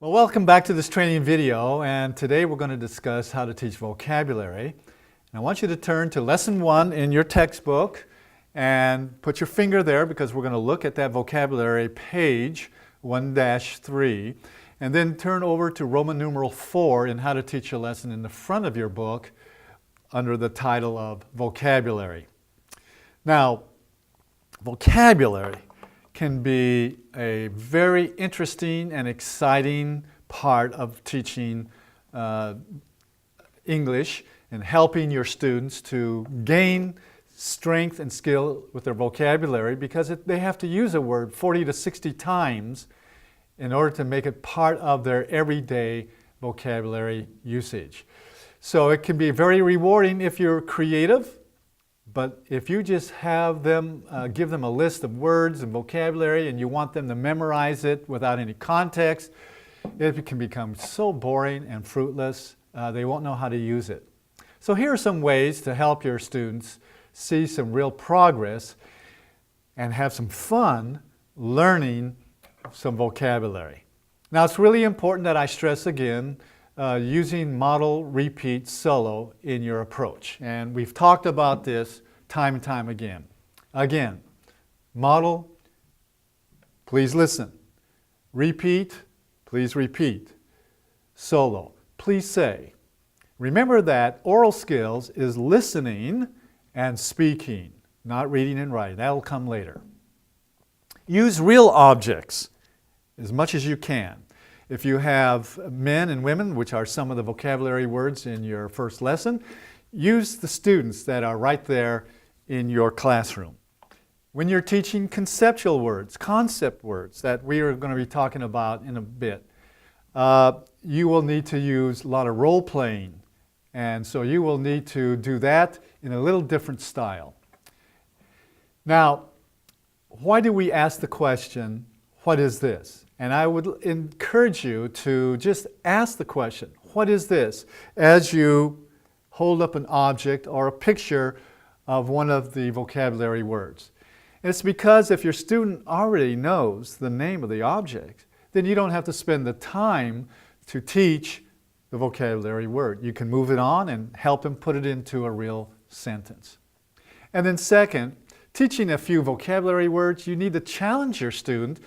Well, welcome back to this training video, and today we're going to discuss how to teach vocabulary. And I want you to turn to Lesson 1 in your textbook and put your finger there because we're going to look at that vocabulary page 1-3, and then turn over to Roman numeral 4 in how to teach a lesson in the front of your book under the title of Vocabulary. Now, vocabulary can be a very interesting and exciting part of teaching English and helping your students to gain strength and skill with their vocabulary because they have to use a word 40 to 60 times in order to make it part of their everyday vocabulary usage. So it can be very rewarding if you're creative. But if you just have them, give them a list of words and vocabulary and you want them to memorize it without any context, it can become so boring and fruitless, they won't know how to use it. So here are some ways to help your students see some real progress and have some fun learning some vocabulary. Now it's really important that I stress again, using model, repeat, solo in your approach. And we've talked about this time and time again. Again, model, please listen. Repeat, please repeat. Solo, please say. Remember that oral skills is listening and speaking, not reading and writing. That'll come later. Use real objects as much as you can. If you have men and women, which are some of the vocabulary words in your first lesson, use the students that are right there in your classroom. When you're teaching conceptual words, concept words that we are going to be talking about in a bit, you will need to use a lot of role playing. And so you will need to do that in a little different style. Now, why do we ask the question, what is this? And I would encourage you to just ask the question, what is this? As you hold up an object or a picture of one of the vocabulary words. And it's because if your student already knows the name of the object, then you don't have to spend the time to teach the vocabulary word. You can move it on and help them put it into a real sentence. And then second, teaching a few vocabulary words, you need to challenge your student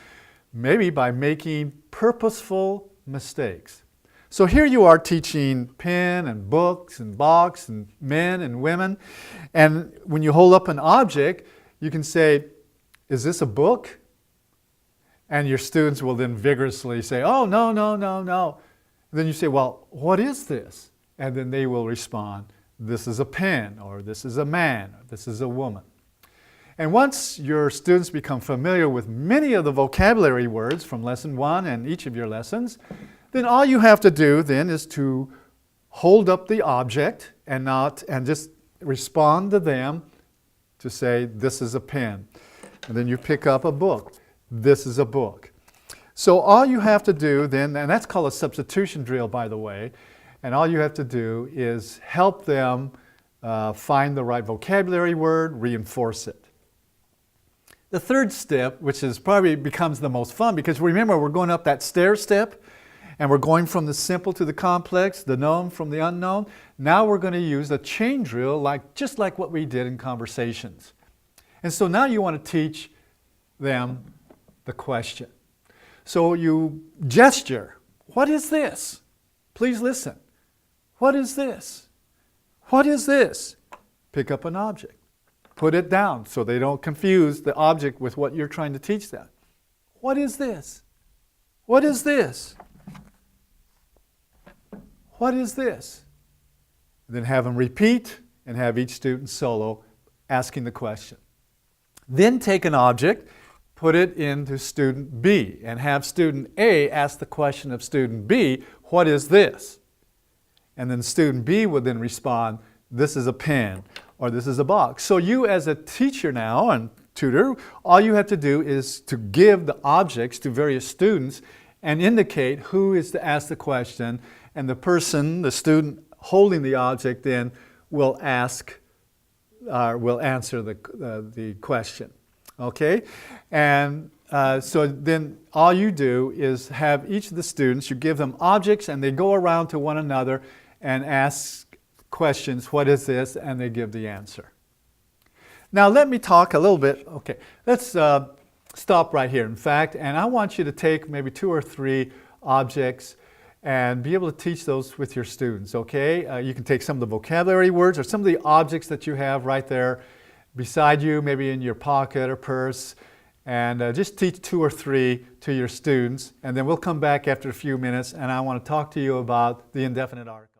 maybe by making purposeful mistakes. So here you are teaching pen and books and box and men and women. And when you hold up an object, you can say, is this a book? And your students will then vigorously say, oh, no, no, no, no. And then you say, well, what is this? And then they will respond, this is a pen, or this is a man, or this is a woman. And once your students become familiar with many of the vocabulary words from Lesson 1 and each of your lessons, then all you have to do then is to hold up the object and just respond to them to say, this is a pen. And then you pick up a book. This is a book. So all you have to do then, and that's called a substitution drill, by the way, and all you have to do is help them find the right vocabulary word, reinforce it. The third step, which is probably becomes the most fun, because remember we're going up that stair step and we're going from the simple to the complex, the known from the unknown. Now we're going to use a chain drill just like what we did in conversations. And so now you want to teach them the question. So you gesture, what is this? Please listen. What is this? What is this? Pick up an object. Put it down so they don't confuse the object with what you're trying to teach them. What is this? What is this? What is this? And then have them repeat and have each student solo asking the question. Then take an object, put it into student B, and have student A ask the question of student B, what is this? And then student B would then respond, this is a pen, or this is a box. So you as a teacher now and tutor, all you have to do is to give the objects to various students and indicate who is to ask the question, and the person, the student holding the object then will answer the question. Okay? And So then all you do is have each of the students, you give them objects and they go around to one another and ask questions, what is this? And they give the answer. Now let me talk a little bit, okay, let's stop right here. In fact, and I want you to take maybe 2 or 3 objects and be able to teach those with your students, okay? You can take some of the vocabulary words or some of the objects that you have right there beside you, maybe in your pocket or purse, and just teach 2 or 3 to your students, and then we'll come back after a few minutes and I want to talk to you about the indefinite article.